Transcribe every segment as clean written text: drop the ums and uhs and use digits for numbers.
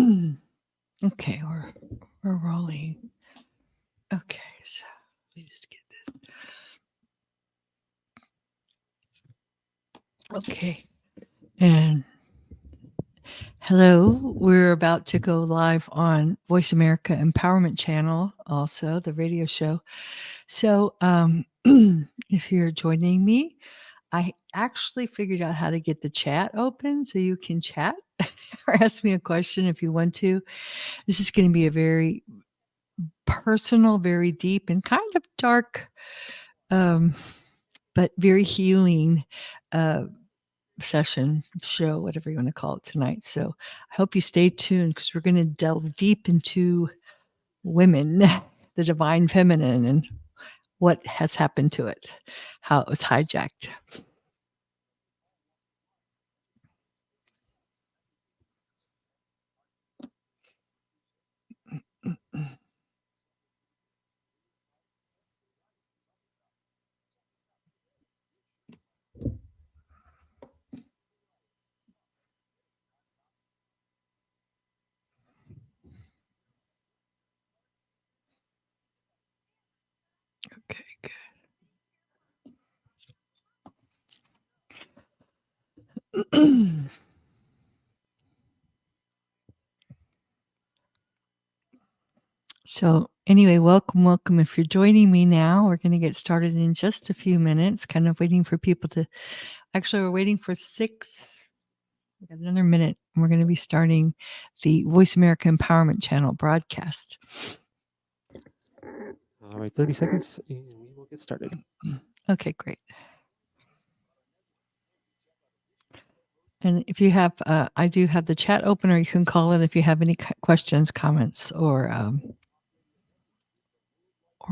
Okay, we're rolling. Okay, so let me just get this. Okay, and hello. We're about to go live on Voice America Empowerment Channel, also the radio show. So, if you're joining me, I actually figured out how to get the chat open so you can chat or ask me a question if you want to. This is going to be a very personal, very deep, and kind of dark, but very healing uh, session, show, whatever you want to call it tonight. So I hope you stay tuned because we're going to delve deep into women, the divine feminine, and what has happened to it, how it was hijacked. Okay, good. So anyway, welcome. If you're joining me now, we're going to get started in just a few minutes, kind of waiting for people to, actually we're waiting for 6. We got another minute and we're going to be starting the Voice America Empowerment Channel broadcast. All right, 30 seconds and we will get started. Okay, great. And if you have, I do have the chat open, or you can call in if you have any questions, comments, or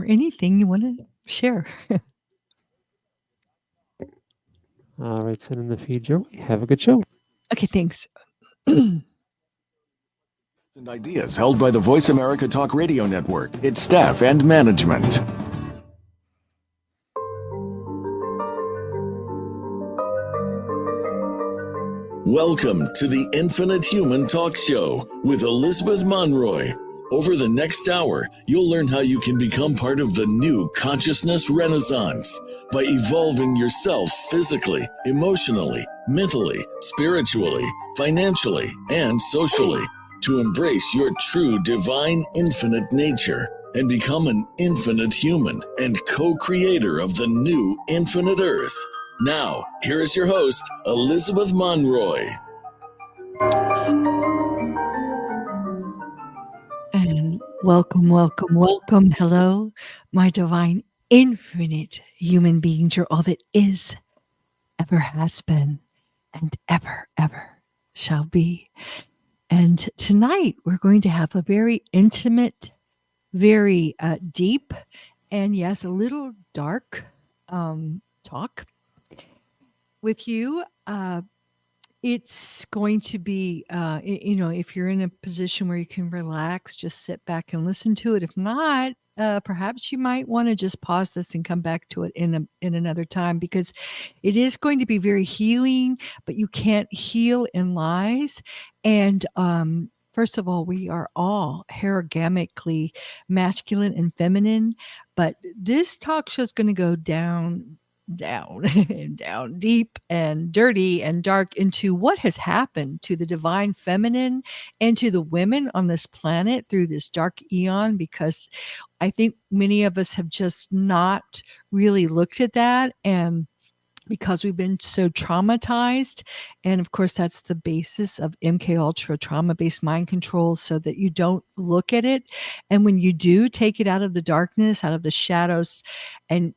anything you want to share. All right, send in the feed, Joey. Have a good show. Okay, thanks. And ideas held by the Voice America Talk Radio Network, its staff and management. Welcome to the Infinite Human Talk Show with Elizabeth Monroy. Over the next hour, you'll learn how you can become part of the new consciousness renaissance by evolving yourself physically, emotionally, mentally, spiritually, financially, and socially to embrace your true divine infinite nature and become an infinite human and co-creator of the new infinite earth. Now, here is your host, Elizabeth Monroy. And welcome. Hello, my divine, infinite human beings. You're all that is, ever has been, and ever shall be. And tonight we're going to have a very intimate, very deep, and yes, a little dark talk with you. It's going to be, if you're in a position where you can relax, just sit back and listen to it. If not, perhaps you might want to just pause this and come back to it in another time, because it is going to be very healing, but you can't heal in lies. And first of all, we are all hierarchically masculine and feminine, but this talk show is going to go down and down deep and dirty and dark into what has happened to the divine feminine and to the women on this planet through this dark eon, because I think many of us have just not really looked at that, and because we've been so traumatized. And of course, that's the basis of MK Ultra, trauma-based mind control, so that you don't look at it. And when you do take it out of the darkness, out of the shadows, and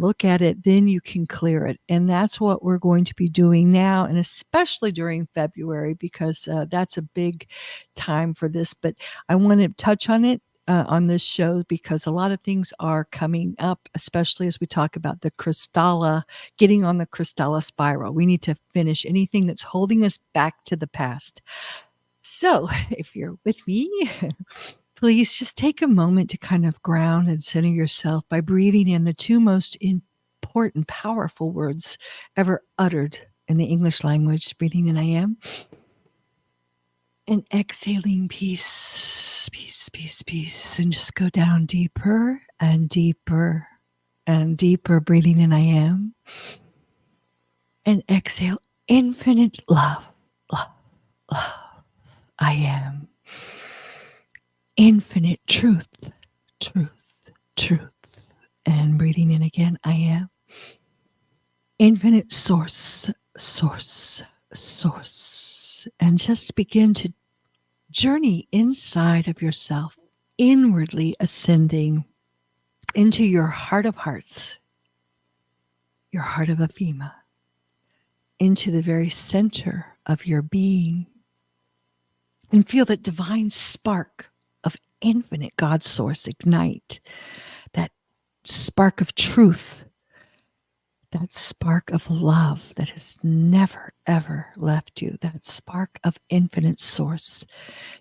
look at it, then you can clear it. And that's what we're going to be doing now, and especially during February, because that's a big time for this. But I want to touch on it on this show, because a lot of things are coming up, especially as we talk about the Kristalla, getting on the Kristalla spiral. We need to finish anything that's holding us back to the past. So if you're with me, please just take a moment to kind of ground and center yourself by breathing in the 2 most important, powerful words ever uttered in the English language. Breathing in, I am. And exhaling peace, peace, peace, peace. And just go down deeper and deeper and deeper, breathing in I am. And exhale infinite love, love, love. I am. Infinite truth, truth, truth. And breathing in again, I am. Infinite source, source, source. And just begin to journey inside of yourself, inwardly ascending into your heart of hearts, your heart of Afima, into the very center of your being, and feel that divine spark of infinite God source ignite, that spark of truth, that spark of love that has never, ever left you, that spark of infinite source,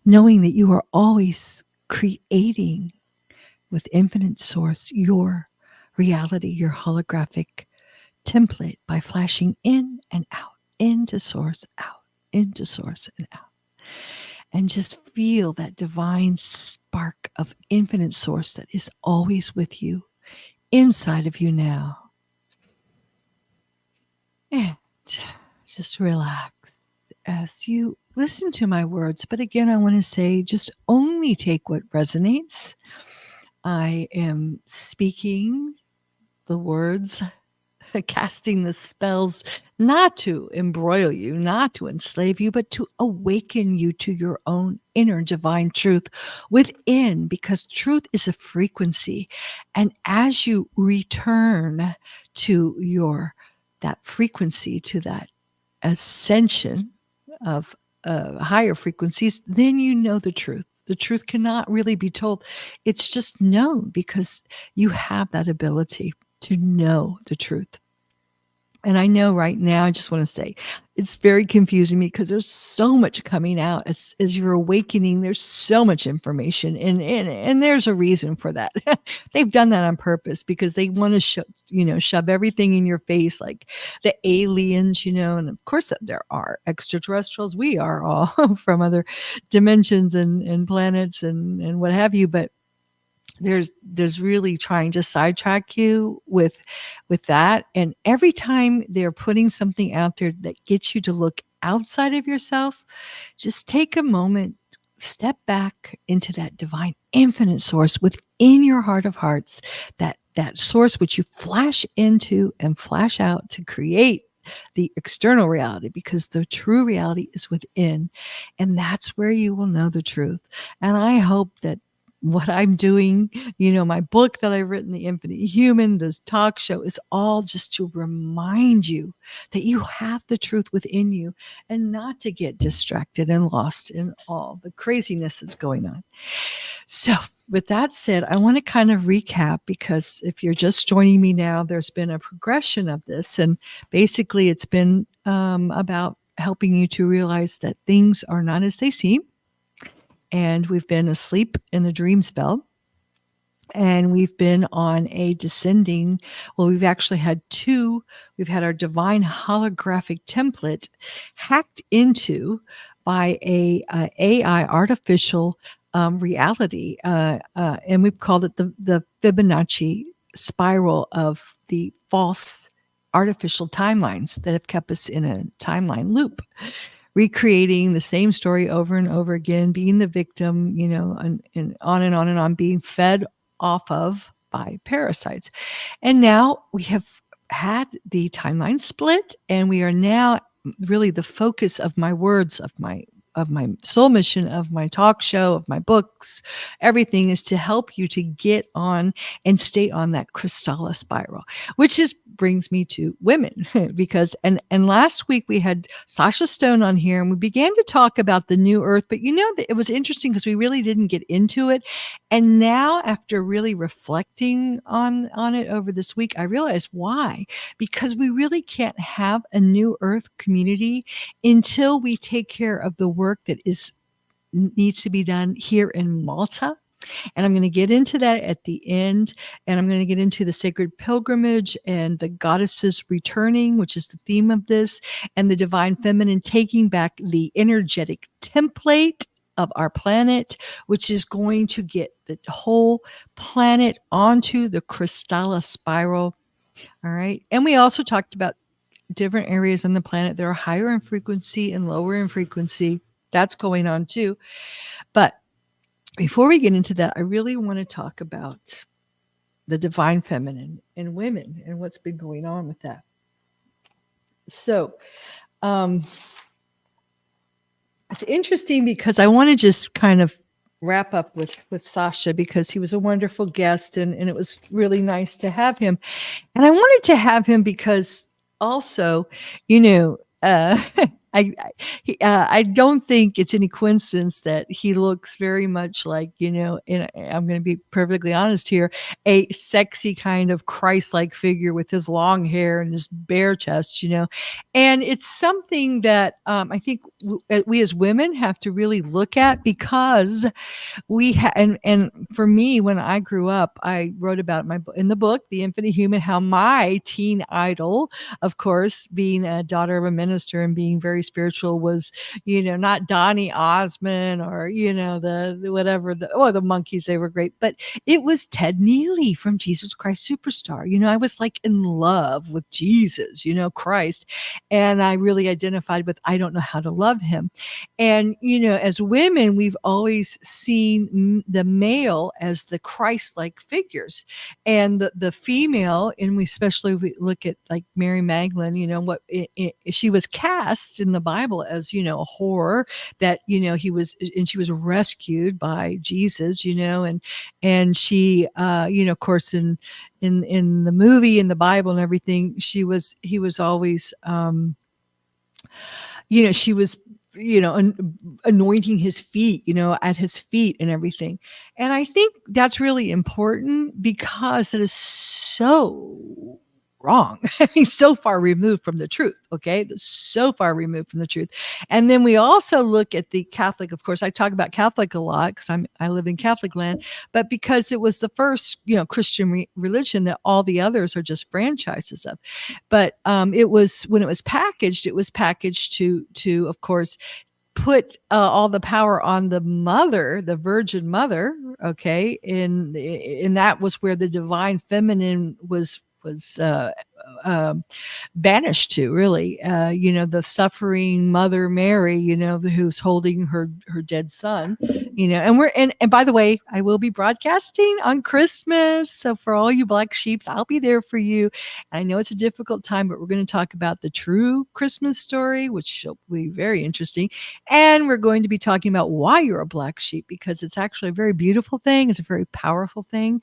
knowing that you are always creating with infinite source your reality, your holographic template by flashing in and out, into source, out, into source and out. And just feel that divine spark of infinite source that is always with you, inside of you now. And just relax as you listen to my words. But again, I want to say just only take what resonates. I am speaking the words, casting the spells, not to embroil you, not to enslave you, but to awaken you to your own inner divine truth within, because truth is a frequency. And as you return to that frequency, to that ascension of higher frequencies, then you know the truth. The truth cannot really be told. It's just known because you have that ability to know the truth. And I know right now, I just want to say, it's very confusing me because there's so much coming out as you're awakening. There's so much information, and there's a reason for that. They've done that on purpose because they want to shove everything in your face, like the aliens, and of course there are extraterrestrials. We are all from other dimensions and planets and what have you, but there's really trying to sidetrack you with that. And every time they're putting something out there that gets you to look outside of yourself, just take a moment, step back into that divine infinite source within your heart of hearts, that source which you flash into and flash out to create the external reality, because the true reality is within. And that's where you will know the truth. And I hope that what I'm doing, my book that I've written, The Infinite Human, this talk show, is all just to remind you that you have the truth within you and not to get distracted and lost in all the craziness that's going on. So with that said, I want to kind of recap, because if you're just joining me now, there's been a progression of this. And basically it's been about helping you to realize that things are not as they seem. And we've been asleep in a dream spell. And we've been on a descending, we've actually had two. We've had our divine holographic template hacked into by a AI artificial reality. And we've called it the Fibonacci spiral of the false artificial timelines that have kept us in a timeline loop, recreating the same story over and over again, being the victim, and on and on and on, being fed off of by parasites. And now we have had the timeline split, and we are now really the focus of my words, of my soul mission, of my talk show, of my books. Everything is to help you to get on and stay on that Kristalla spiral, which brings me to women, because and last week we had Sasha Stone on here, and we began to talk about the new earth, but that it was interesting because we really didn't get into it. And now, after really reflecting on it over this week, I realized why. Because we really can't have a new earth community until we take care of the work that needs to be done here in Malta And I'm going to get into that at the end. And I'm going to get into the sacred pilgrimage and the goddesses returning, which is the theme of this, and the divine feminine taking back the energetic template of our planet, which is going to get the whole planet onto the Kristalla spiral. All right. And we also talked about different areas on the planet that are higher in frequency and lower in frequency. That's going on too. But before we get into that, I really want to talk about the divine feminine and women and what's been going on with that. So, it's interesting because I want to just kind of wrap up with Sasha, because he was a wonderful guest, and it was really nice to have him. And I wanted to have him because also, you know, I don't think it's any coincidence that he looks very much like, you know, and I'm going to be perfectly honest here, a sexy kind of Christ-like figure with his long hair and his bare chest, you know. And it's something that I think we as women have to really look at, because and for me, when I grew up, I wrote about in the book The Infinite Human, how my teen idol, of course, being a daughter of a minister and being very spiritual, was, you know, not Donny Osmond or, you know, the whatever, the Monkeys. They were great, but it was Ted Neely from Jesus Christ Superstar. You know, I was like in love with Jesus, you know, Christ, and I really identified with I don't know how to love him. And, you know, as women, we've always seen the male as the Christ-like figures, and the female, and we especially we look at like Mary Magdalene, you know, what she was cast in the Bible as, you know, a whore that, you know, she was rescued by Jesus, you know, and she, you know, of course, in the movie, in the Bible and everything, he was always, you know, she was, you know, anointing his feet, you know, at his feet and everything. And I think that's really important, because it is so wrong. I mean, so far removed from the truth. Okay. So far removed from the truth. And then we also look at the Catholic, of course, I talk about Catholic a lot because I live in Catholic land, but because it was the first, you know, Christian religion that all the others are just franchises of. But it was, when it was packaged to, of course, put all the power on the mother, the Virgin Mother. Okay. And that was where the divine feminine was banished to, really, you know, the suffering Mother Mary, you know, who's holding her dead son, you know. And by the way, I will be broadcasting on Christmas, so for all you black sheeps, I'll be there for you. I know it's a difficult time, but we're going to talk about the true Christmas story, which will be very interesting. And we're going to be talking about why you're a black sheep, because it's actually a very beautiful thing. It's a very powerful thing.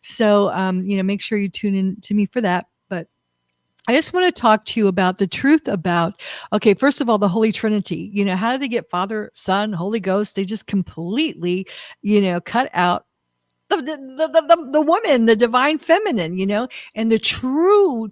So, you know, make sure you tune in to me for that. But I just want to talk to you about the truth about, okay, first of all, the Holy Trinity. You know, how did they get Father, Son, Holy Ghost? They just completely, you know, cut out the woman, the divine feminine, you know, and the true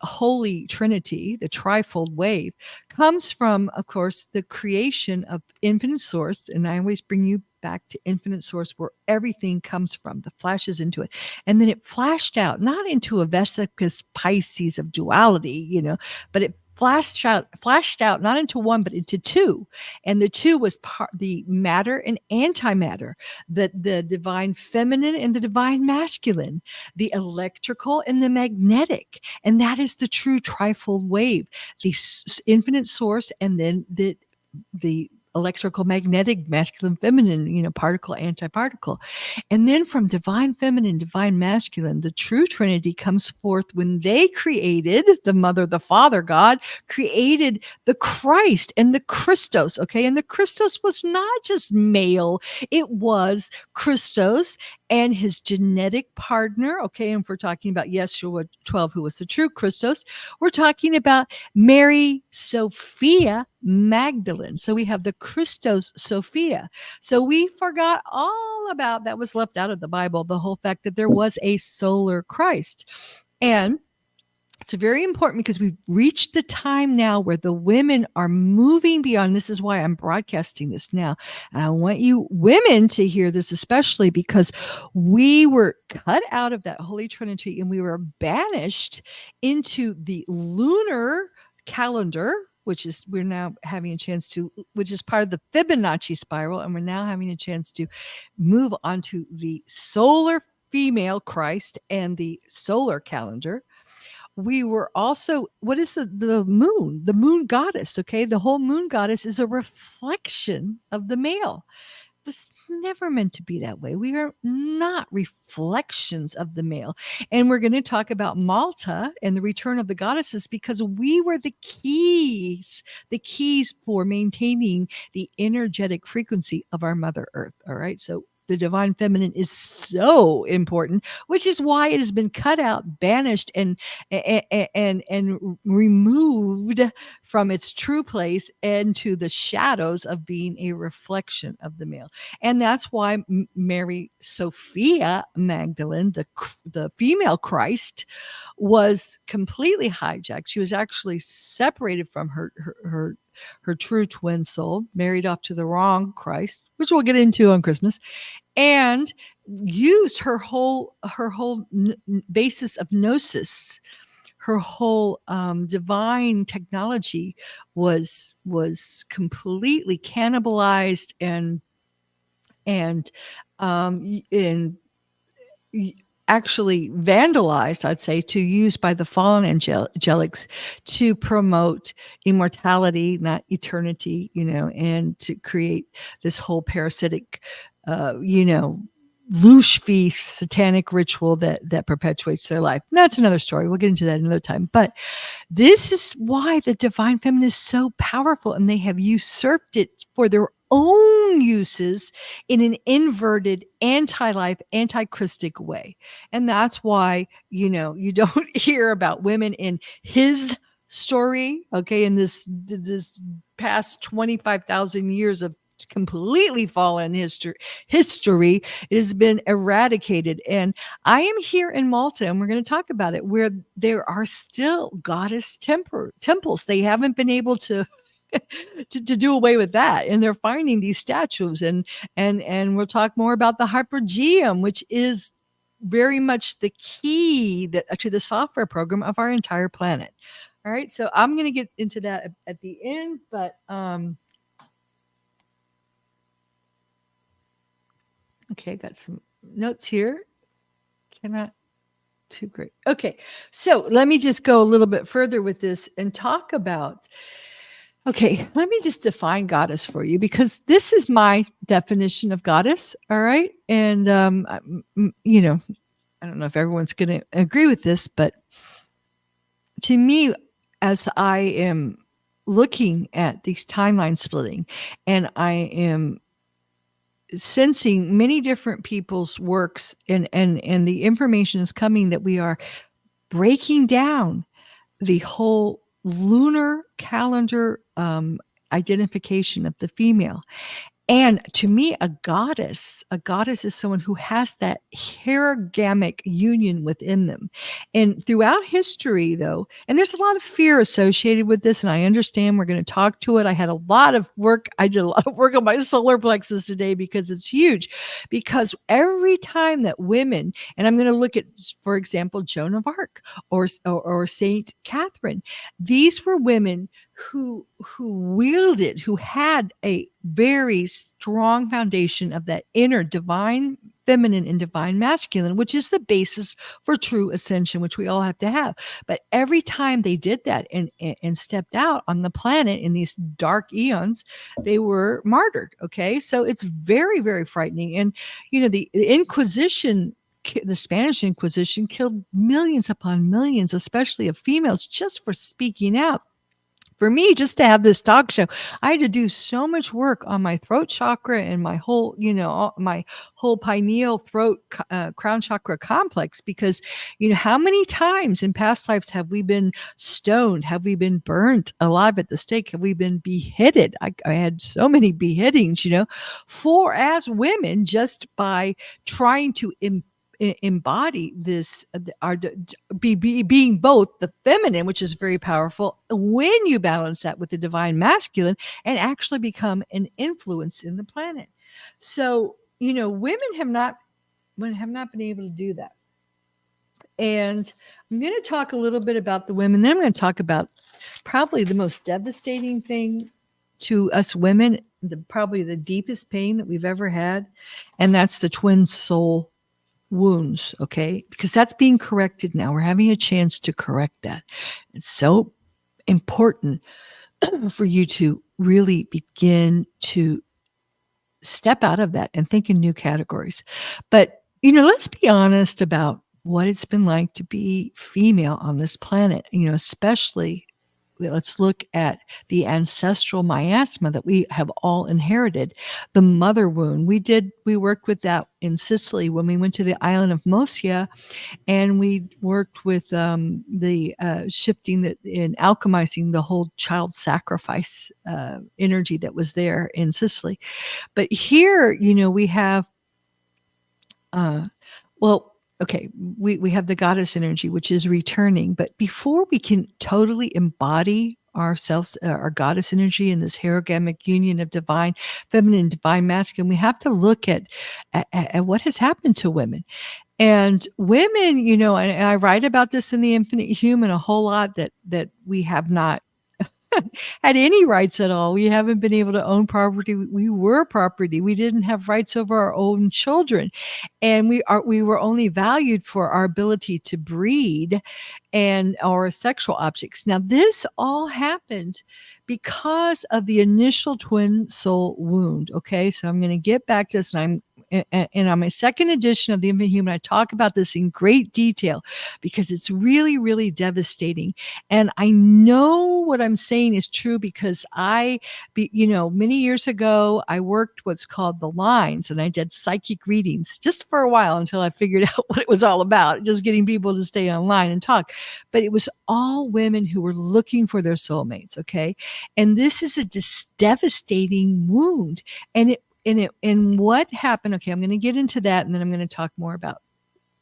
Holy Trinity, the trifold wave, comes from, of course, the creation of infinite source. And I always bring you back to infinite source, where everything comes from, the flashes into it. And then it flashed out, not into a vesicus Pisces of duality, you know, but it flashed out not into one, but into two. And the two was the matter and antimatter, the divine feminine and the divine masculine, the electrical and the magnetic. And that is the true trifold wave, the infinite source, and then the electrical magnetic masculine feminine, you know, particle antiparticle. And then from divine feminine, divine masculine, the true Trinity comes forth when they created the Mother, the Father, God created the Christ and the Christos. Okay. And the Christos was not just male, it was Christos and his genetic partner. Okay. And if we're talking about Yeshua 12, who was the true Christos, we're talking about Mary Sophia Magdalene. So we have the Christos Sophia. So we forgot all about that, was left out of the Bible, the whole fact that there was a solar Christ. And It's very important because we've reached the time now where the women are moving beyond. This is why I'm broadcasting this now. And I want you women to hear this, especially because we were cut out of that Holy Trinity and we were banished into the lunar calendar, which is we're now having a chance to, which is part of the Fibonacci spiral. And we're now having a chance to move onto the solar female Christ and the solar calendar. We were also, what is the moon? The moon goddess, okay? The whole moon goddess is a reflection of the male. It was never meant to be that way. We are not reflections of the male. And we're going to talk about Malta and the return of the goddesses because we were the keys for maintaining the energetic frequency of our Mother Earth. All right. So the divine feminine is so important, which is why it has been cut out, banished, and removed from its true place into the shadows of being a reflection of the male. And that's why Mary Sophia Magdalene, the female Christ, was completely hijacked. She was actually separated from her true twin soul, married off to the wrong Christ, which we'll get into on Christmas, and used her whole basis of gnosis. Her whole divine technology was completely cannibalized and actually vandalized, I'd say, to use by the fallen angelics to promote immortality, not eternity, and to create this whole parasitic, louche feast, satanic ritual that perpetuates their life. And that's another story. We'll get into that another time. But this is why the divine feminine is so powerful, and they have usurped it for their own uses in an inverted, anti-life, anti-Christic way. And that's why, you don't hear about women in his story, okay, in this past 25,000 years of completely fallen history. It has been eradicated. And I am here in Malta, and we're going to talk about it, where there are still goddess temples. They haven't been able to to do away with that, and they're finding these statues, and we'll talk more about the hypergeum, which is very much the key to the software program of our entire planet. All right, so I'm going to get into that at the end, but okay, I got some notes here. Cannot too great. Okay, so let me just go a little bit further with this and talk about. Okay, let me just define goddess for you, because this is my definition of goddess. All right. And, I don't know if everyone's going to agree with this, but to me, as I am looking at these timeline splitting, and I am sensing many different people's works, and the information is coming that we are breaking down the whole lunar calendar identification of the female. And to me, a goddess is someone who has that hergamic union within them. And throughout history, though, and there's a lot of fear associated with this, and I understand, we're going to talk to it. I did a lot of work on my solar plexus today because it's huge. Because every time that women, and I'm going to look at, for example, Joan of Arc or Saint Catherine, these were women who had a very strong foundation of that inner divine feminine and divine masculine, which is the basis for true ascension, which we all have to have. But every time they did that and stepped out on the planet in these dark eons, they were martyred. Okay, so it's very, very frightening. And the Inquisition, the Spanish Inquisition, killed millions upon millions, especially of females, just for speaking out. For me, just to have this talk show, I had to do so much work on my throat chakra and my whole, my whole pineal throat crown chakra complex, because, how many times in past lives have we been stoned? Have we been burnt alive at the stake? Have we been beheaded? I had so many beheadings, for as women, just by trying to embody this, being both the feminine, which is very powerful, when you balance that with the divine masculine, and actually become an influence in the planet. So, women have not been able to do that. And I'm going to talk a little bit about the women. Then I'm going to talk about probably the most devastating thing to us women, probably the deepest pain that we've ever had, and that's the twin soul wounds, okay? Because that's being corrected now. We're having a chance to correct that. It's so important for you to really begin to step out of that and think in new categories. But, let's be honest about what it's been like to be female on this planet, especially let's look at the ancestral miasma that we have all inherited, the mother wound. We worked with that in Sicily when we went to the island of Malta, and we worked with the shifting that in alchemizing the whole child sacrifice energy that was there in Sicily. But here, we have well, okay, we have the goddess energy, which is returning. But before we can totally embody ourselves, our goddess energy in this herogamic union of divine feminine, divine masculine, we have to look at what has happened to women. And women, and I write about this in The Infinite Human a whole lot, that we have not had any rights at all. We haven't been able to own property. We were property. We didn't have rights over our own children. And we were only valued for our ability to breed and our sexual objects. Now, this all happened because of the initial twin soul wound. Okay, so I'm going to get back to this, and on my second edition of The Infinite Human, I talk about this in great detail because it's really, really devastating. And I know what I'm saying is true because many years ago, I worked what's called the lines, and I did psychic readings just for a while until I figured out what it was all about, just getting people to stay online and talk. But it was all women who were looking for their soulmates. Okay. And this is a devastating wound. And what happened? Okay, I'm going to get into that, and then I'm going to talk more about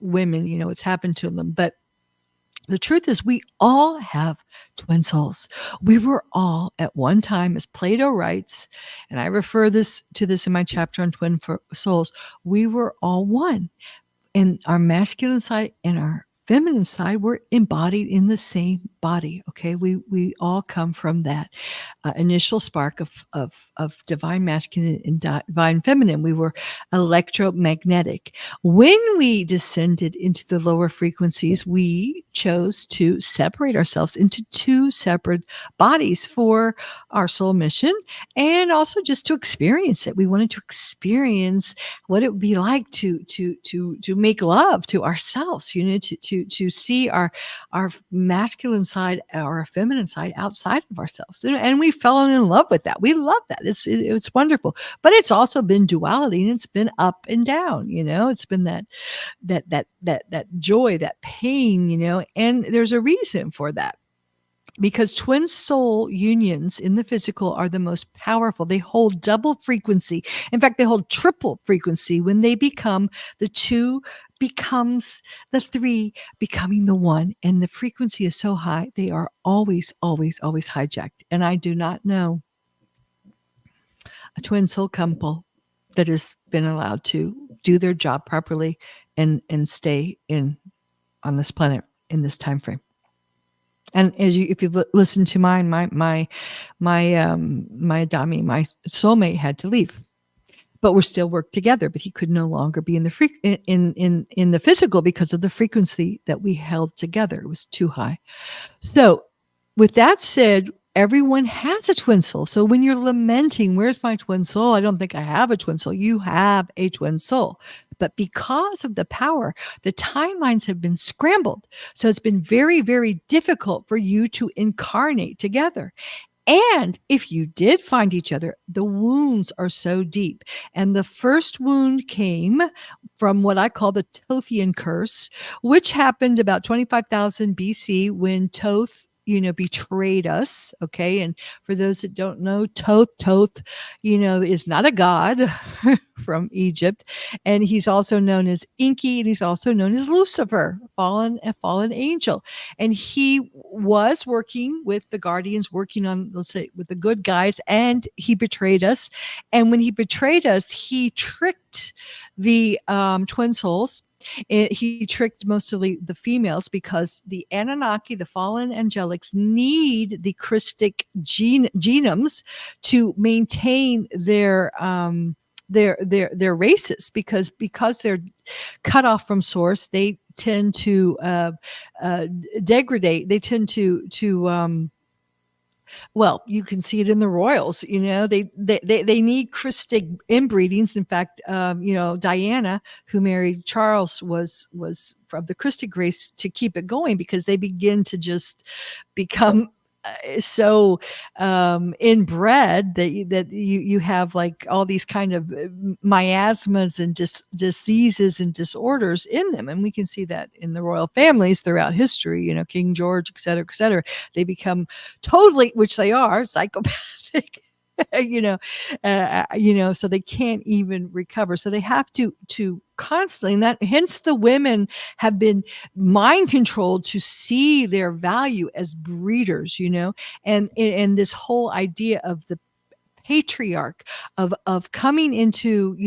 women, what's happened to them. But the truth is, we all have twin souls. We were all at one time, as Plato writes, and I refer to this in my chapter on twin souls. We were all one, and our masculine side and our feminine side were embodied in the same body. Okay, we all come from that initial spark of divine masculine and divine feminine. We were electromagnetic. When we descended into the lower frequencies, we chose to separate ourselves into two separate bodies for our soul mission, and also just to experience it. We wanted to experience what it would be like to make love to ourselves, to see our masculine side, our feminine side outside of ourselves. And we fell in love with that. We love that. It's wonderful. But it's also been duality, and it's been up and down. It's been that joy, that pain, and there's a reason for that. Because twin soul unions in the physical are the most powerful. They hold double frequency. In fact, they hold triple frequency. When they become, the two becomes the three, becoming the one. And the frequency is so high, they are always, always, always hijacked. And I do not know a twin soul couple that has been allowed to do their job properly and stay on this planet in this time frame. And if you listen to mine, my Adami, my soulmate, had to leave, but we're still worked together. But he could no longer be in the physical because of the frequency that we held together. It was too high. So, with that said, everyone has a twin soul. So when you're lamenting, where's my twin soul? I don't think I have a twin soul. You have a twin soul. But because of the power, the timelines have been scrambled. So it's been very, very difficult for you to incarnate together. And if you did find each other, the wounds are so deep. And the first wound came from what I call the Tothian curse, which happened about 25,000 BC when Thoth, betrayed us. Okay. And for those that don't know, Thoth, is not a god from Egypt. And he's also known as Inky, and he's also known as Lucifer, a fallen angel. And he was working with the guardians, working on, let's say, with the good guys, and he betrayed us. And when he betrayed us, he tricked the twin souls. He tricked mostly the females because the Anunnaki, the fallen angelics, need the Christic genomes to maintain their races, because they're cut off from source. They tend to degrade. They tend to well, you can see it in the royals. They need Christic inbreedings. In fact, Diana, who married Charles, was from the Christic race to keep it going, because they begin to just become so inbred that you have like all these kind of miasmas and diseases and disorders in them. And we can see that in the royal families throughout history, King George, et cetera, et cetera. They become totally, which they are, psychopathic. So they can't even recover. So they have to constantly, and that hence the women have been mind controlled to see their value as breeders, and this whole idea of the patriarch of coming into,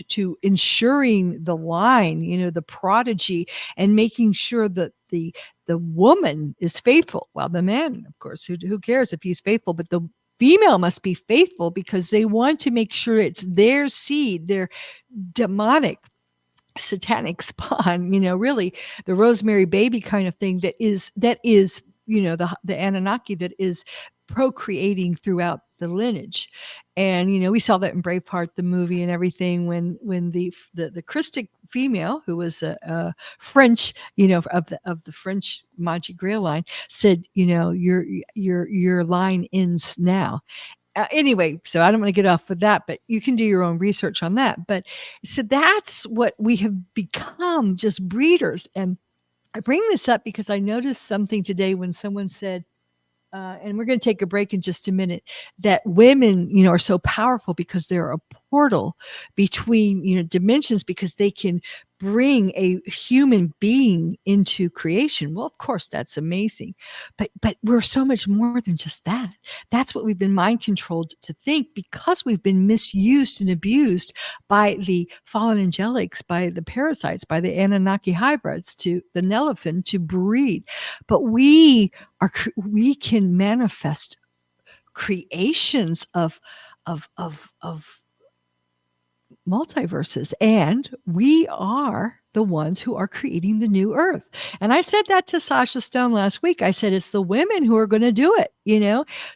to ensuring the line, the prodigy, and making sure that the woman is faithful. Well, the man, of course, who cares if he's faithful, but the female must be faithful, because they want to make sure it's their seed, their demonic, satanic spawn, really the Rosemary baby kind of thing, that is the Anunnaki that is procreating throughout the lineage. And we saw that in Braveheart, the movie, and everything, when the Christic female, who was a French, of the French Magic Grail line, said, your line ends now. Anyway, so I don't want to get off of that, but you can do your own research on that. But so that's what we have become, just breeders. And I bring this up because I noticed something today when someone said, and we're going to take a break in just a minute, that women, are so powerful because they're a portal between, dimensions, because they can bring a human being into creation. Well, of course, that's amazing. But we're so much more than just that. That's what we've been mind controlled to think, because we've been misused and abused by the fallen angelics, by the parasites, by the Anunnaki hybrids, to the Nelefin, to breed. But we can manifest creations of multiverses, and we are the ones who are creating the new earth. And I said that to Sasha Stone last week. I said it's the women who are going to do it,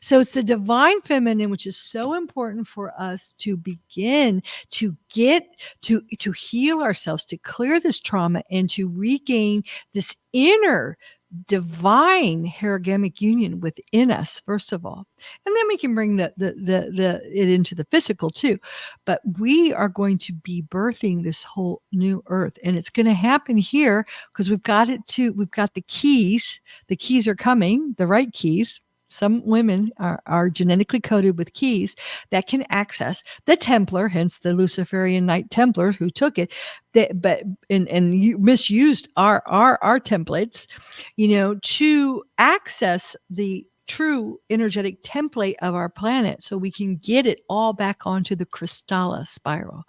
so it's the divine feminine, which is so important for us to begin to get to heal ourselves, to clear this trauma, and to regain this inner divine herogamic union within us, first of all. And then we can bring it into the physical too. But we are going to be birthing this whole new earth, and it's going to happen here because we've got the keys. The keys are coming, the right keys. Some women are genetically coded with keys that can access the Templar, hence the Luciferian Knight Templar who took it, and misused our templates, to access the true energetic template of our planet, so we can get it all back onto the Kristalla spiral.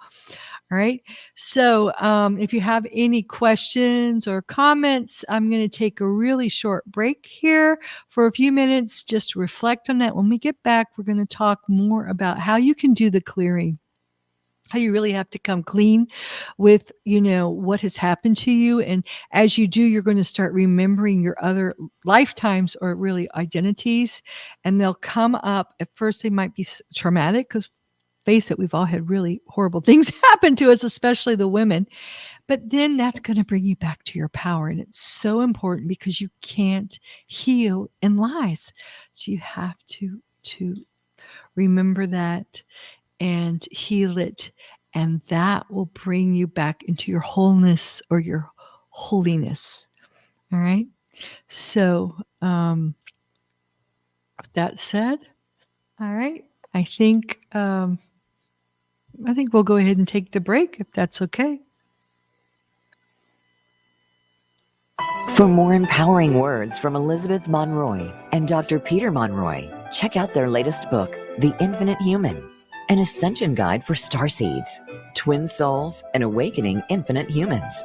All right. So if you have any questions or comments, I'm going to take a really short break here for a few minutes. Just reflect on that. When we get back, we're going to talk more about how you can do the clearing, how you really have to come clean with, what has happened to you. And as you do, you're going to start remembering your other lifetimes, or really identities, and they'll come up. At first, they might be traumatic, because face it, we've all had really horrible things happen to us, especially the women. But then that's going to bring you back to your power. And it's so important, because you can't heal in lies. So you have to remember that and heal it. And that will bring you back into your wholeness, or your holiness. All right. So, that said, all right, I think we'll go ahead and take the break if that's okay. For more empowering words from Elizabeth Monroy and Dr. Peter Monroy, check out their latest book, The Infinite Human, an ascension guide for starseeds, twin souls, and awakening infinite humans.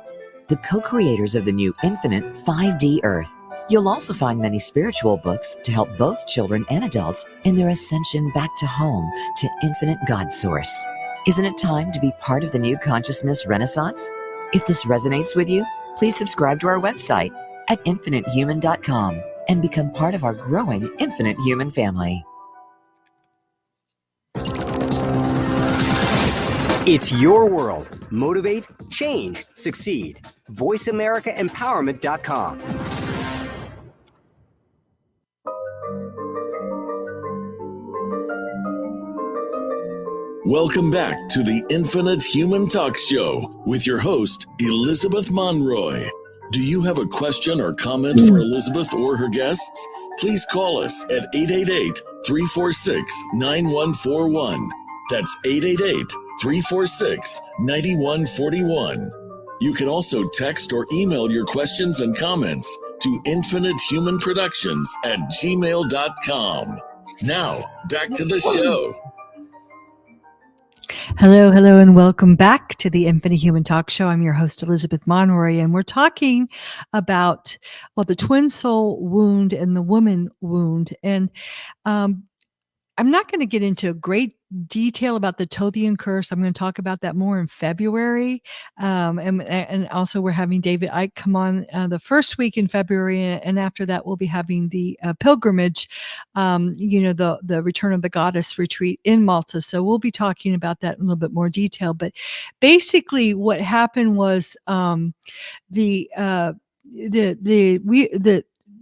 The co-creators of the new Infinite 5D Earth. You'll also find many spiritual books to help both children and adults in their ascension back to home, to infinite God Source. Isn't it time to be part of the new consciousness renaissance? If this resonates with you, please subscribe to our website at infinitehuman.com and become part of our growing Infinite Human family. It's your world. Motivate, change, succeed. VoiceAmericaEmpowerment.com. Welcome back to the Infinite Human Talk Show with your host, Elizabeth Monroy. Do you have a question or comment for Elizabeth or her guests? Please call us at 888-346-9141. That's 888-346-9141. You can text or email your questions and comments to infinitehumanproductions@gmail.com. Now, back to the show. Hello, and welcome back to the Infinite Human Talk Show. I'm your host, Elizabeth Monroy, and we're talking about, the twin soul wound and the woman wound. And I'm not going to get into great detail about the Tothian curse. I'm going to talk about that more in February. And also we're having David Icke come on the first week in February. And after that, we'll be having the pilgrimage, the Return of the Goddess retreat in Malta. So we'll be talking about that in a little bit more detail. But basically what happened was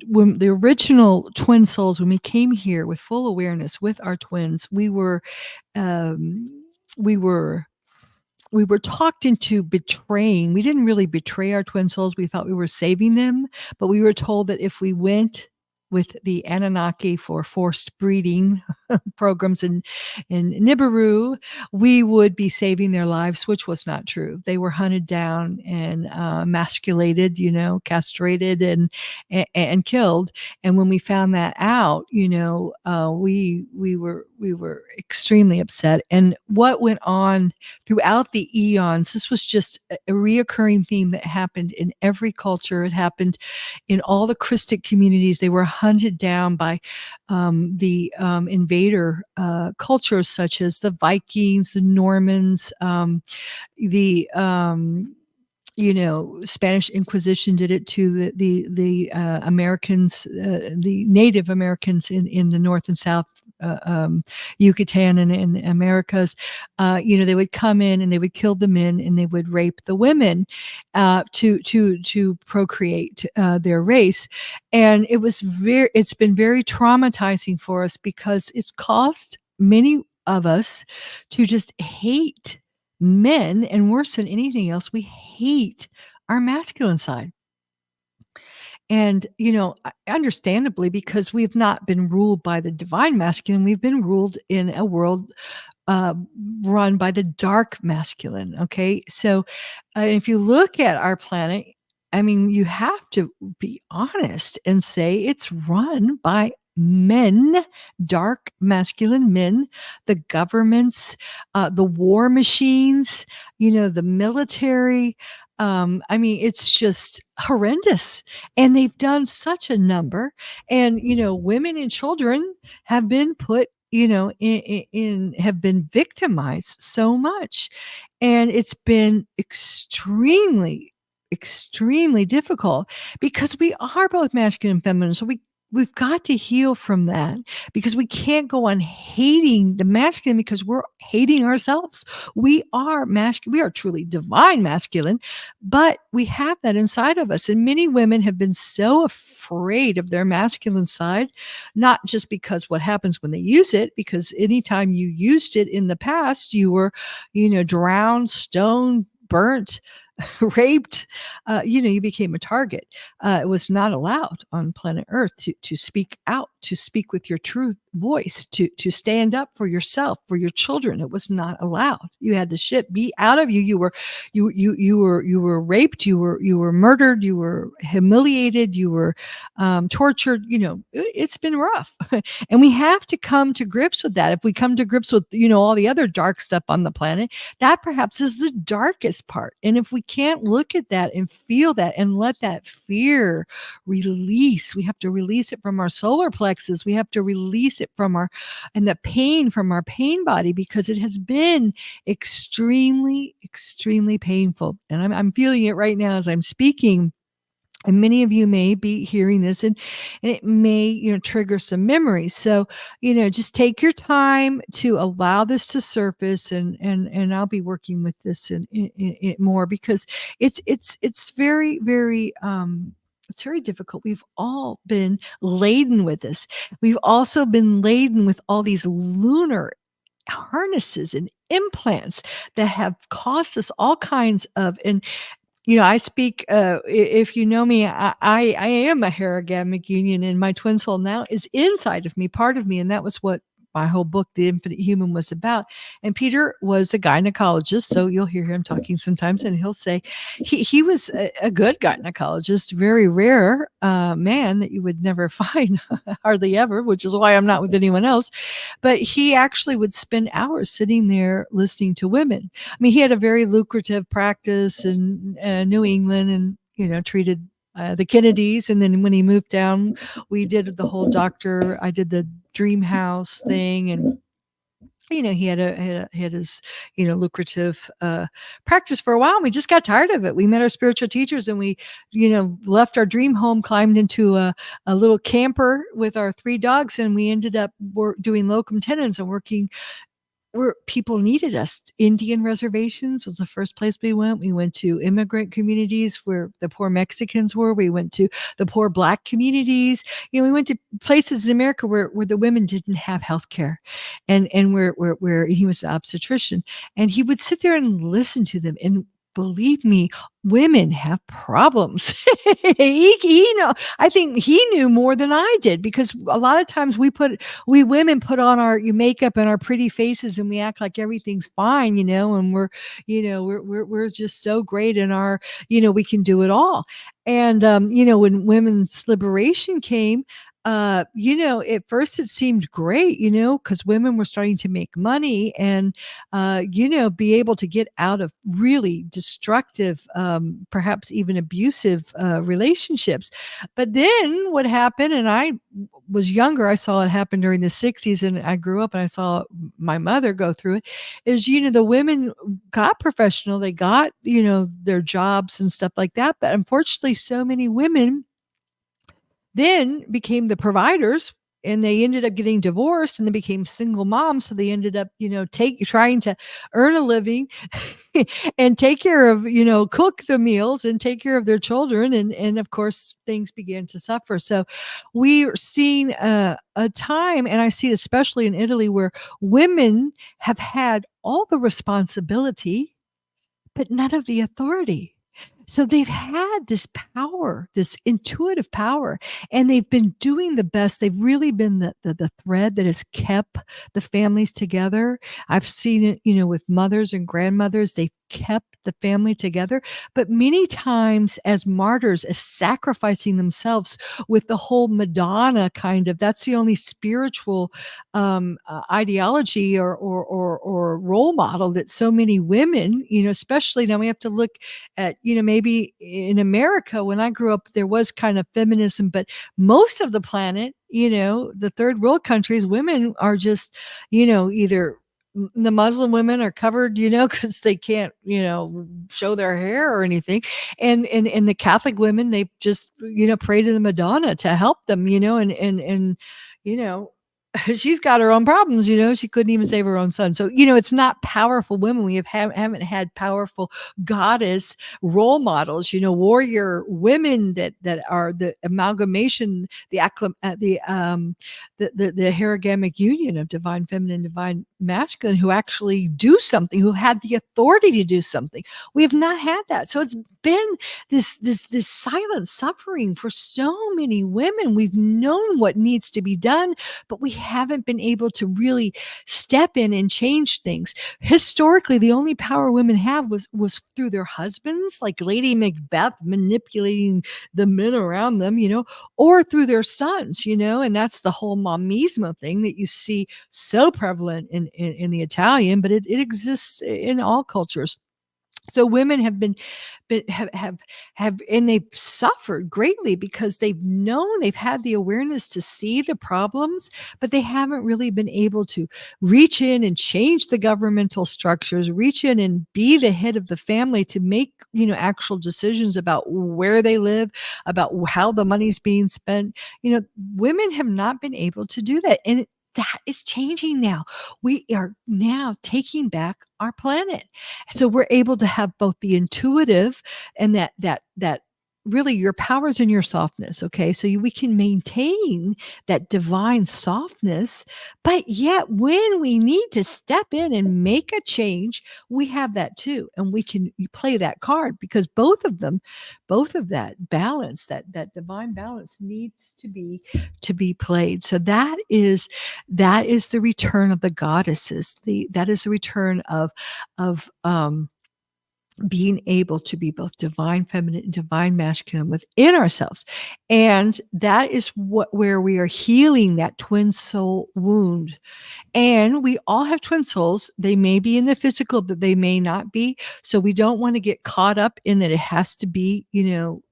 when the original twin souls, when we came here with full awareness with our twins, we were talked into betraying. We didn't really betray our twin souls. We thought we were saving them, but we were told that if we went with the Anunnaki for forced breeding programs in Nibiru, we would be saving their lives, which was not true. They were hunted down and emasculated, castrated and killed. And when we found that out, we were extremely upset. And what went on throughout the eons, this was just a reoccurring theme that happened in every culture. It happened in all the Christic communities. They were hunted down by the invader cultures such as the Vikings, the Normans, the Spanish Inquisition did it to the Americans, the Native Americans in the North and South, Yucatan and in Americas. They would come in and they would kill the men and they would rape the women to procreate their race. And it's been very traumatizing for us because it's caused many of us to just hate men, and worse than anything else, we hate our masculine side. And, understandably, because we've not been ruled by the divine masculine, we've been ruled in a world run by the dark masculine. Okay. So if you look at our planet, you have to be honest and say it's run by men, dark masculine men, the governments, the war machines, the military. It's just horrendous. And they've done such a number. And, women and children have been put, have been victimized so much. And it's been extremely difficult because we are both masculine and feminine. So we've got to heal from that, because we can't go on hating the masculine because we're hating ourselves. We are masculine. We are truly divine masculine, but we have that inside of us. And many women have been so afraid of their masculine side, not just because what happens when they use it, because anytime you used it in the past, you were, drowned, stoned, burnt, raped, you became a target. It was not allowed on planet Earth to speak out, to speak with your true voice, to stand up for yourself, for your children. It was not allowed. You had the shit beat out of you. You were raped. You were murdered. You were humiliated. You were tortured. It's been rough, and we have to come to grips with that. If we come to grips with all the other dark stuff on the planet, that perhaps is the darkest part. And if we can't look at that and feel that and let that fear release, we have to release it from our solar plexus. We have to release it and the pain from our pain body, because it has been extremely, extremely painful. And I'm feeling it right now as I'm speaking. And many of you may be hearing this, and it may, trigger some memories. So, just take your time to allow this to surface, and I'll be working with this in more, because it's very, very, it's very difficult. We've all been laden with this. We've also been laden with all these lunar harnesses and implants that have caused us all kinds of, and I speak, if you know me, I am a herogamic union, and my twin soul now is inside of me, part of me. And that was what my whole book, The Infinite Human, was about. And Peter was a gynecologist. So you'll hear him talking sometimes, and he'll say he was a good gynecologist, very rare man that you would never find, hardly ever, which is why I'm not with anyone else. But he actually would spend hours sitting there listening to women. I mean, he had a very lucrative practice in New England, and treated the Kennedys. And then when he moved down, we did the whole I did the dream house thing. And he had his lucrative practice for a while, and we just got tired of it. We met our spiritual teachers, and we left our dream home, climbed into a little camper with our 3 dogs, and we ended up doing locum tenens and working where people needed us. Indian reservations was the first place we went. We went to immigrant communities where the poor Mexicans were. We went to the poor Black communities. We went to places in America where the women didn't have health care, and where he was an obstetrician, and he would sit there and listen to them. And believe me, women have problems. I think he knew more than I did, because a lot of times we women put on our makeup and our pretty faces, and we act like everything's fine, and we're just so great in our, we can do it all. And when women's liberation came, at first it seemed great, because women were starting to make money and, be able to get out of really destructive, perhaps even abusive relationships. But then what happened, and I was younger, I saw it happen during the 60s, and I grew up and I saw my mother go through it, is, the women got professional, they got, their jobs and stuff like that. But unfortunately, so many women then became the providers, and they ended up getting divorced, and they became single moms. So they ended up, trying to earn a living and take care of, cook the meals and take care of their children. And of course, things began to suffer. So we're seeing a time, and I see it especially in Italy, where women have had all the responsibility, but none of the authority. So they've had this power, this intuitive power, and they've been doing the best. They've really been the thread that has kept the families together. I've seen it, with mothers and grandmothers. They've kept the family together, but many times as martyrs, as sacrificing themselves with the whole Madonna kind of, that's the only spiritual ideology or role model that so many women, especially now we have to look at, maybe in America, when I grew up, there was kind of feminism, but most of the planet, the third world countries, women are just, either the Muslim women are covered, because they can't, show their hair or anything. And the Catholic women, they just, pray to the Madonna to help them, and she's got her own problems, she couldn't even save her own son. So, it's not powerful women. We haven't had powerful goddess role models, warrior women that are the amalgamation, the herogamic union of divine feminine, divine masculine who actually do something, who had the authority to do something. We have not had that. So it's been this silent suffering for so many women. We've known what needs to be done, but we haven't been able to really step in and change things. Historically, the only power women have was through their husbands, like Lady Macbeth manipulating the men around them, or through their sons, and that's the whole momismo thing that you see so prevalent in the Italian, but it exists in all cultures. So women have been have and they've suffered greatly because they've had the awareness to see the problems, but they haven't really been able to reach in and change the governmental structures, reach in and be the head of the family to make, actual decisions about where they live, about how the money's being spent. Women have not been able to do that. And that is changing now. We are now taking back our planet. So we're able to have both the intuitive and that really your powers and your softness. Okay. So we can maintain that divine softness, but yet when we need to step in and make a change, we have that too. And we can play that card because both of that balance, that divine balance needs to be played. So that is the return of the goddesses. That is the return of being able to be both divine feminine and divine masculine within ourselves. And that is where we are healing that twin soul wound. And we all have twin souls. They may be in the physical, but they may not be. So we don't want to get caught up in that it has to be,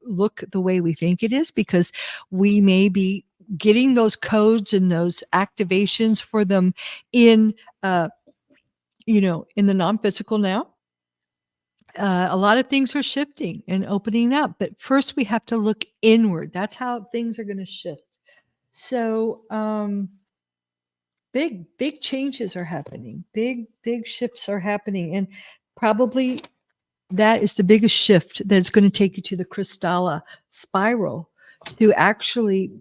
look the way we think it is, because we may be getting those codes and those activations for them in in the non-physical now. A lot of things are shifting and opening up, but first we have to look inward. That's how things are going to shift. So big changes are happening. Big shifts are happening, and probably that is the biggest shift that's going to take you to the Kristalla spiral, to actually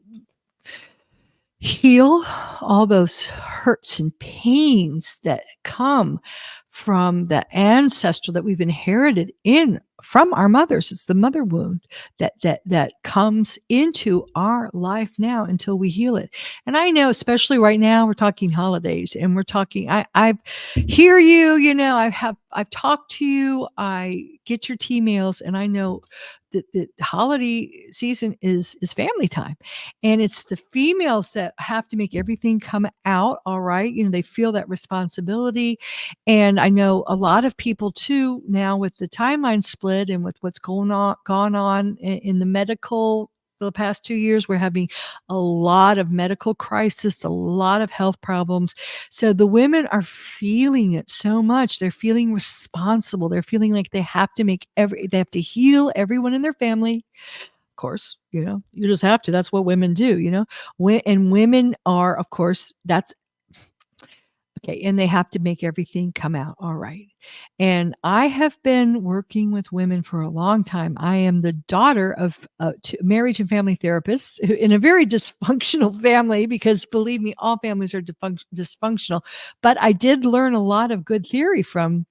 heal all those hurts and pains that come from the ancestral that we've inherited from our mothers. It's the mother wound that comes into our life now until we heal it. And I know, especially right now, we're talking holidays, and we're talking. I hear you. I've talked to you. I get your emails, and I know that the holiday season is family time, and it's the females that have to make everything come out all right. They feel that responsibility. And I know a lot of people too now, with the timeline split and with what's gone on in the medical the past 2 years, we're having a lot of medical crisis, a lot of health problems. So the women are feeling it so much. They're feeling responsible. They're feeling like they have to they have to heal everyone in their family. Of course, you just have to. That's what women do, and women are, of course, that's okay. And they have to make everything come out all right. And I have been working with women for a long time. I am the daughter of marriage and family therapists in a very dysfunctional family, because believe me, all families are dysfunctional. But I did learn a lot of good theory from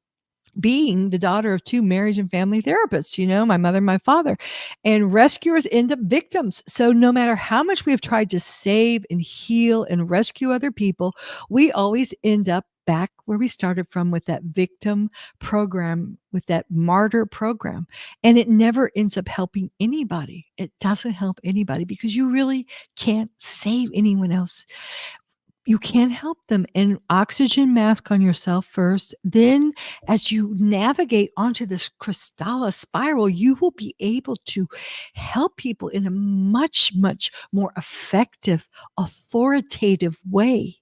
being the daughter of two marriage and family therapists, my mother and my father. And rescuers end up victims. So no matter how much we have tried to save and heal and rescue other people, we always end up back where we started from, with that victim program, with that martyr program. And it never ends up helping anybody. It doesn't help anybody, because you really can't save anyone else. You can't help them. And oxygen mask on yourself first. Then as you navigate onto this Kristalla spiral, you will be able to help people in a much, much more effective, authoritative way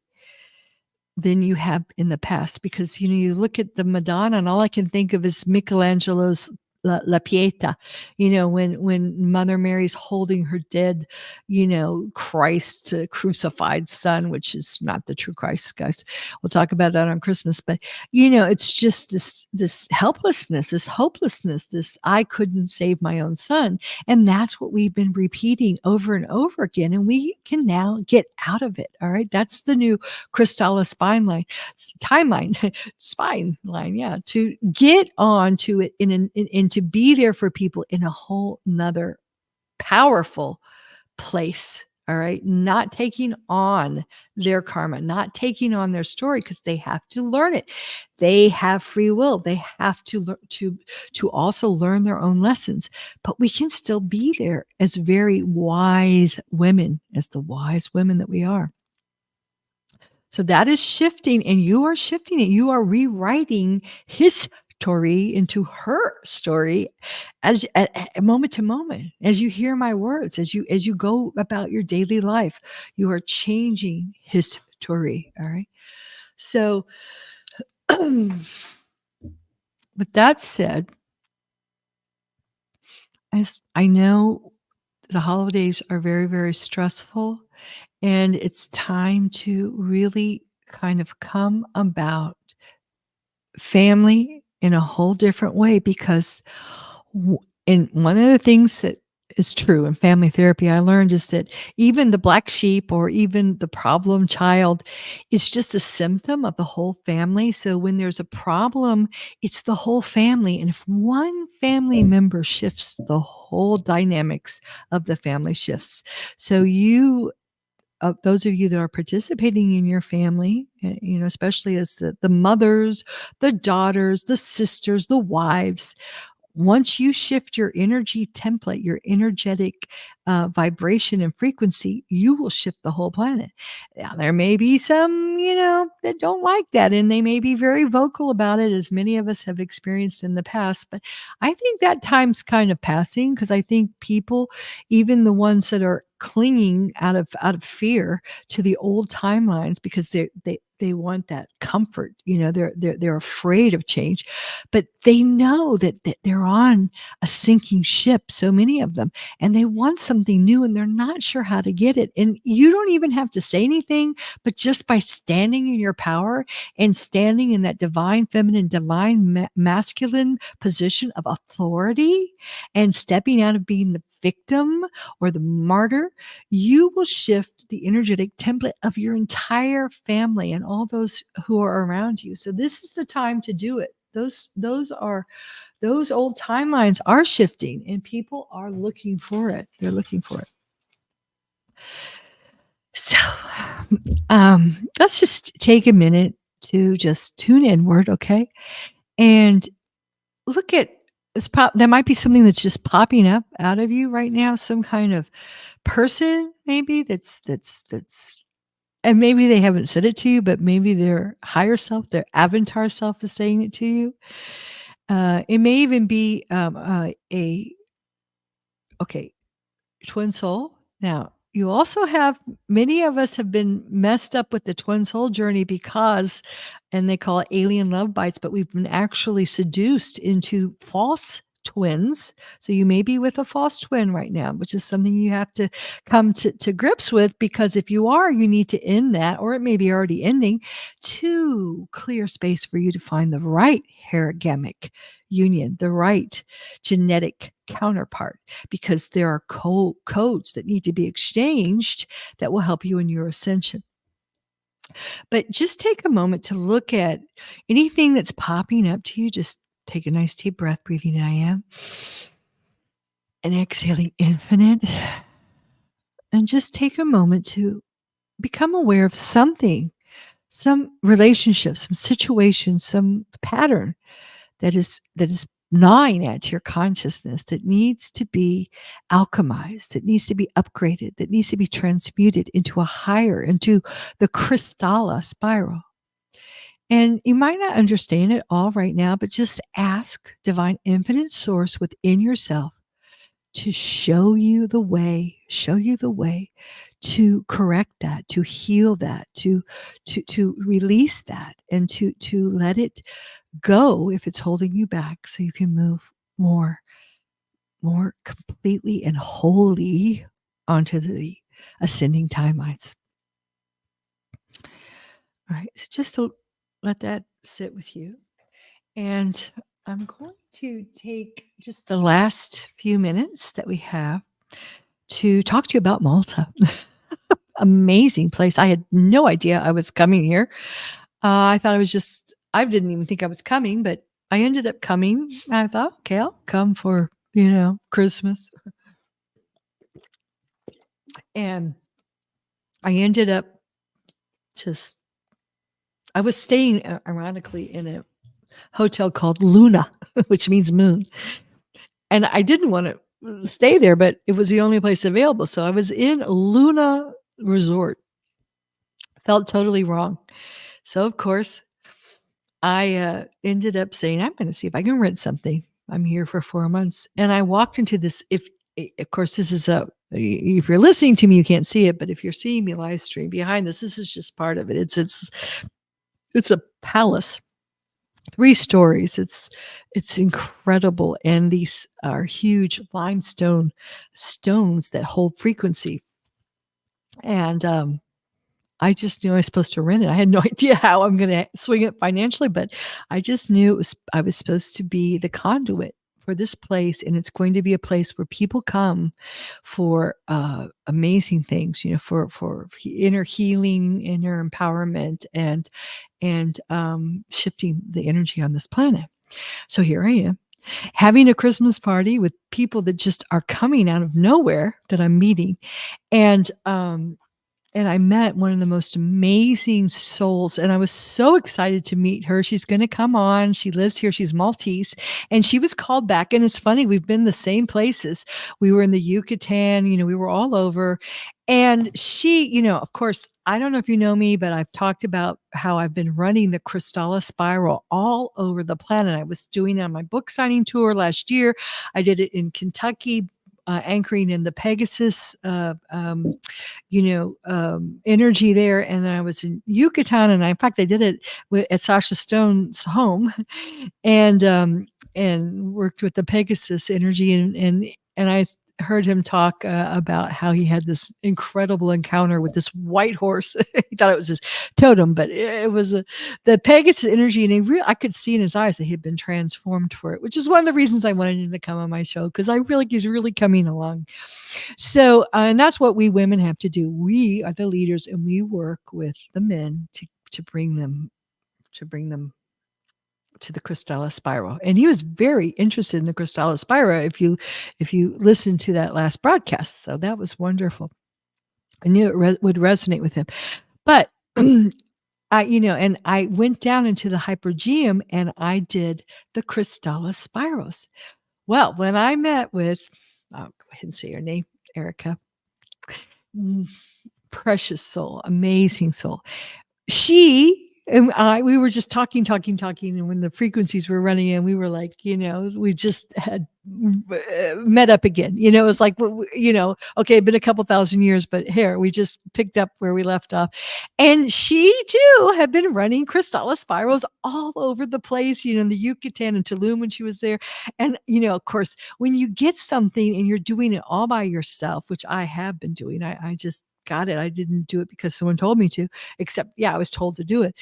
than you have in the past. Because, you look at the Madonna, and all I can think of is Michelangelo's La Pieta, when Mother Mary's holding her dead, Christ crucified son, which is not the true Christ, guys. We'll talk about that on Christmas, but it's just this helplessness, this hopelessness, this I couldn't save my own son, and that's what we've been repeating over and over again, and we can now get out of it. All right, that's the new Kristalla timeline, spine line, yeah, to get on to it and to be there for people in a whole nother powerful place. All right, not taking on their karma, not taking on their story, because they have to learn it. They have free will. They have to learn to also learn their own lessons. But we can still be there as very wise women, as the wise women that we are. So that is shifting, and you are shifting it. You are rewriting his story into her story as moment to moment, as you hear my words, as you go about your daily life. You are changing his story. All right. So with that said, as I know the holidays are very, very stressful, and it's time to really kind of come about family in a whole different way, because and one of the things that is true in family therapy I learned is that even the black sheep or even the problem child is just a symptom of the whole family. So when there's a problem, it's the whole family, and if one family member shifts, the whole dynamics of the family shifts. So those of you that are participating in your family, especially as the mothers, the daughters, the sisters, the wives, once you shift your energy template, your energetic vibration and frequency, you will shift the whole planet. Now, there may be some, that don't like that, and they may be very vocal about it, as many of us have experienced in the past. But I think that time's kind of passing, because I think people, even the ones that are clinging out of fear to the old timelines, because they want that comfort, they're afraid of change, but they know that they're on a sinking ship, so many of them, and they want something new, and they're not sure how to get it. And you don't even have to say anything, but just by standing in your power and standing in that divine feminine, divine masculine position of authority, and stepping out of being the victim or the martyr, you will shift the energetic template of your entire family and all those who are around you. So this is the time to do it. Those old timelines are shifting, and people are looking for it. They're looking for it. So let's just take a minute to just tune inward, okay? And look at this. There might be something that's just popping up out of you right now, some kind of person maybe that's and maybe they haven't said it to you, but maybe their higher self, their avatar self is saying it to you. It may even be twin soul. Now, you also have, many of us have been messed up with the twin soul journey because, and they call it alien love bites, but we've been actually seduced into false twins. So you may be with a false twin right now, which is something you have to come to grips with, because if you are, you need to end that, or it may be already ending, to clear space for you to find the right herogamic union, the right genetic counterpart, because there are codes that need to be exchanged that will help you in your ascension. But just take a moment to look at anything that's popping up to you. Just take a nice deep breath, breathing in I am, and exhaling infinite. And just take a moment to become aware of something, some relationship, some situation, some pattern that is gnawing at your consciousness, that needs to be alchemized, that needs to be upgraded, that needs to be transmuted into into the Kristalla spiral. And you might not understand it all right now, but just ask divine infinite source within yourself to show you the way to correct that, to heal that, to release that, and to let it go if it's holding you back, so you can move more completely and wholly onto the ascending timelines. All right, so just to let that sit with you. And I'm going to take just the last few minutes that we have to talk to you about Malta. Amazing place. I had no idea I was coming here. I thought I didn't even think I was coming, but I ended up coming. I thought, okay, I'll come for, Christmas. And I ended up I was staying, ironically, in a hotel called Luna, which means moon. And I didn't want to stay there, but it was the only place available. So I was in Luna Resort. Felt totally wrong. So, of course, I ended up saying, I'm going to see if I can rent something. I'm here for 4 months. And I walked into this. Of course, this is if you're listening to me, you can't see it. But if you're seeing me live stream behind this is just part of it. It's a palace. 3 stories. It's incredible. And these are huge limestone stones that hold frequency. And I just knew I was supposed to rent it. I had no idea how I'm going to swing it financially, but I just knew I was supposed to be the conduit for this place. And it's going to be a place where people come for amazing things, for inner healing, inner empowerment, and shifting the energy on this planet. So here I am, having a Christmas party with people that just are coming out of nowhere that I'm meeting. And I met one of the most amazing souls, and I was so excited to meet her. She's going to come on. She lives here. She's Maltese, and she was called back. And it's funny, we've been the same places. We were in the Yucatan, we were all over. And she, of course, I don't know if you know me, but I've talked about how I've been running the Crystalla Spiral all over the planet. I was doing it on my book signing tour last year. I did it in Kentucky, anchoring in the Pegasus, energy there. And then I was in Yucatan, and in fact, I did it at Sasha Stone's home, and worked with the Pegasus energy, and I heard him talk about how he had this incredible encounter with this white horse. He thought it was his totem, but it was the Pegasus energy, and I could see in his eyes that he had been transformed for it, which is one of the reasons I wanted him to come on my show, because he's really coming along. So, and that's what we women have to do. We are the leaders, and we work with the men to bring them to the Crystalla Spiral. And he was very interested in the Crystalla Spiral if you listen to that last broadcast. So that was wonderful. I knew it would resonate with him. But I went down into the hypergeum, and I did the Crystalla Spirals. Well, when I met with, I'll go ahead and say her name, Erica, precious soul, amazing soul. She and we were just talking. And when the frequencies were running in, we were like, we just had met up again. It was like, okay, been a couple thousand years, but here we just picked up where we left off. And she too had been running Crystalla Spirals all over the place, in the Yucatan and Tulum when she was there. And, of course, when you get something and you're doing it all by yourself, which I have been doing, I just got it. I didn't do it because someone told me to, except, I was told to do it.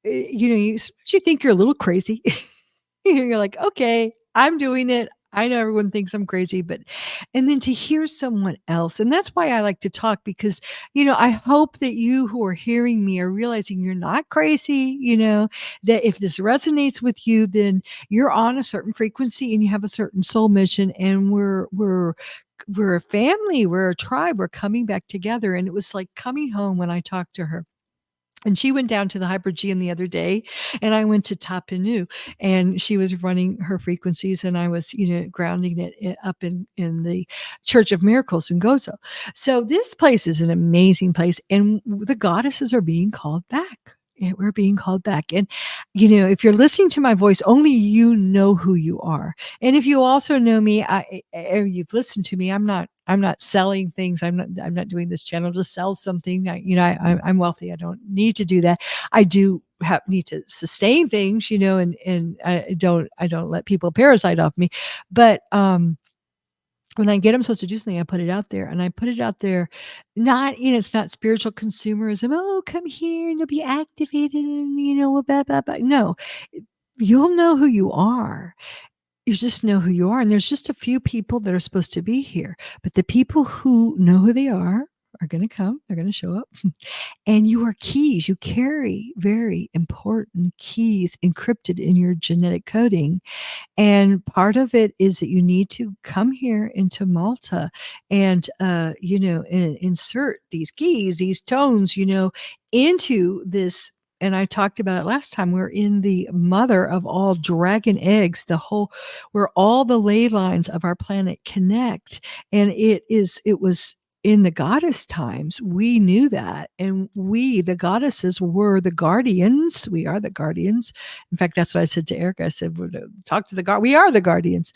You think you're a little crazy. You're like, okay, I'm doing it. I know everyone thinks I'm crazy, and then to hear someone else. And that's why I like to talk, because, I hope that you who are hearing me are realizing you're not crazy, that if this resonates with you, then you're on a certain frequency and you have a certain soul mission, and we're a family, we're a tribe, we're coming back together. And it was like coming home when I talked to her. And she went down to the Hypergeum the other day, and I went to Tapinu, and she was running her frequencies, and I was, grounding it up in the Church of Miracles in Gozo. So this place is an amazing place, and the goddesses are being called back. We're being called back. And, if you're listening to my voice, only you know who you are. And if you also know me, you've listened to me, I'm not selling things. I'm not doing this channel to sell something. I'm wealthy. I don't need to do that. I do need to sustain things, and I don't let people parasite off me. But when I get them supposed to do something, I put it out there, and I put it out there. Not, it's not spiritual consumerism. Oh, come here and you'll be activated, and blah blah blah. No, you'll know who you are. You just know who you are, and there's just a few people that are supposed to be here, but the people who know who they are going to come. They're going to show up. And you are keys. You carry very important keys encrypted in your genetic coding. And part of it is that you need to come here into Malta and, insert these keys, these tones, into this. And I talked about it last time. We're in the mother of all dragon eggs, where all the ley lines of our planet connect. And it was in the goddess times, we knew that. And we, the goddesses, were the guardians. We are the guardians. In fact, that's what I said to Erica. I said, talk to the guard. We are the guardians.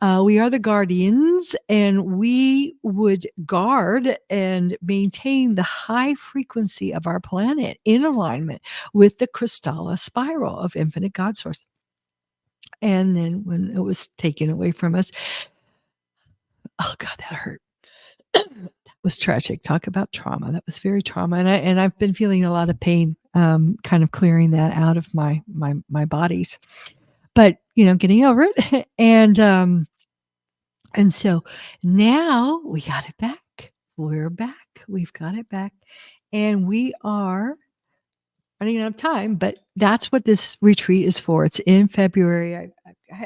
We are the guardians, and we would guard and maintain the high frequency of our planet in alignment with the Kristalla spiral of infinite God source. And then when it was taken away from us, oh God, that hurt. Was tragic. Talk about trauma. That was very trauma. And I've been feeling a lot of pain, kind of clearing that out of my bodies, but getting over it. And so now we got it back. We're back. We've got it back, and we are running out of time, but that's what this retreat is for. It's in February.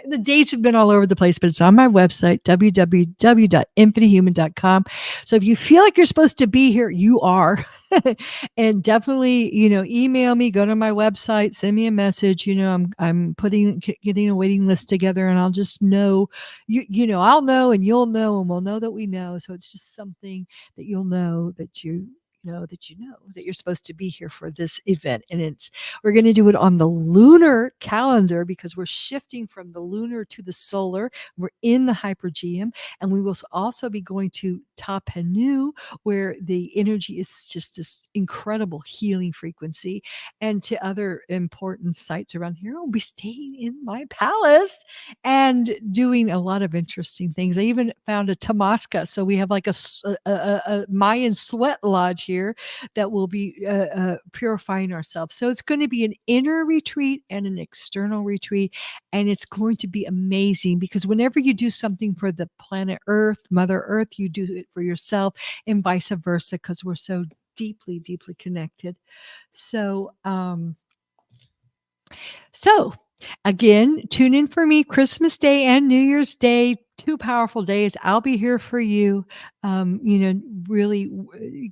The dates have been all over the place, but it's on my website, www.infinitehuman.com. So if you feel like you're supposed to be here, you are. And definitely, email me, go to my website, send me a message. I'm getting a waiting list together, and I'll just know, I'll know, and you'll know, and we'll know that we know. So it's just something that you'll know that you know that you're supposed to be here for this event. And we're going to do it on the lunar calendar, because we're shifting from the lunar to the solar. We're in the hypergeum, and we will also be going to Ta Penu, where the energy is just this incredible healing frequency, and to other important sites around here. I'll be staying in my palace and doing a lot of interesting things. I even found a Tamaska, so we have like a Mayan sweat lodge here that will be purifying ourselves. So it's going to be an inner retreat and an external retreat, and it's going to be amazing, because whenever you do something for the planet Earth, Mother Earth, you do it for yourself, and vice versa, because we're so deeply, deeply connected. So again, tune in for me Christmas Day and New Year's Day, 2 powerful days. I'll be here for you, really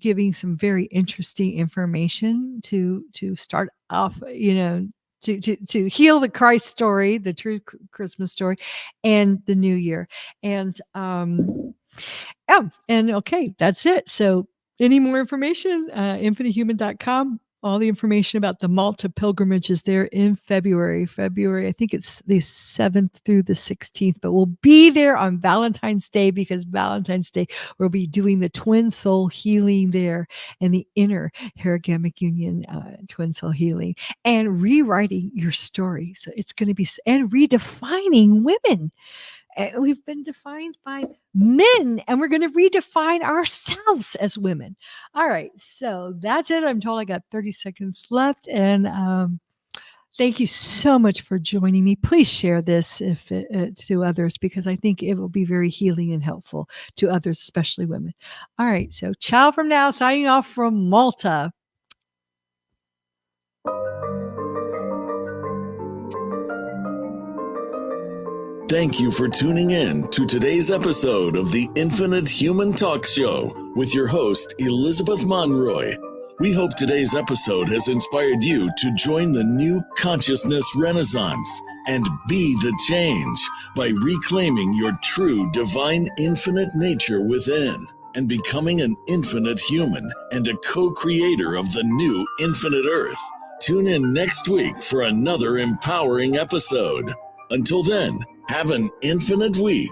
giving some very interesting information to start off, to heal the Christ story, the true Christmas story, and the New Year. And okay, that's it. So any more information, infinitehuman.com. All the information about the Malta pilgrimage is there in February. I think it's the 7th through the 16th, but we'll be there on Valentine's Day, because Valentine's Day we'll be doing the twin soul healing there, and the inner herogamic union twin soul healing, and rewriting your story. So it's going to be, and redefining women. We've been defined by men, and we're going to redefine ourselves as women. All right, so that's it. I'm told I got 30 seconds left, and thank you so much for joining me. Please share this to others, because I think it will be very healing and helpful to others, especially women. All right, so ciao from now, signing off from Malta. Thank you for tuning in to today's episode of the Infinite Human Talk Show with your host, Elizabeth Monroy. We hope today's episode has inspired you to join the new consciousness renaissance and be the change by reclaiming your true divine infinite nature within and becoming an infinite human and a co-creator of the new infinite earth. Tune in next week for another empowering episode. Until then, have an infinite week.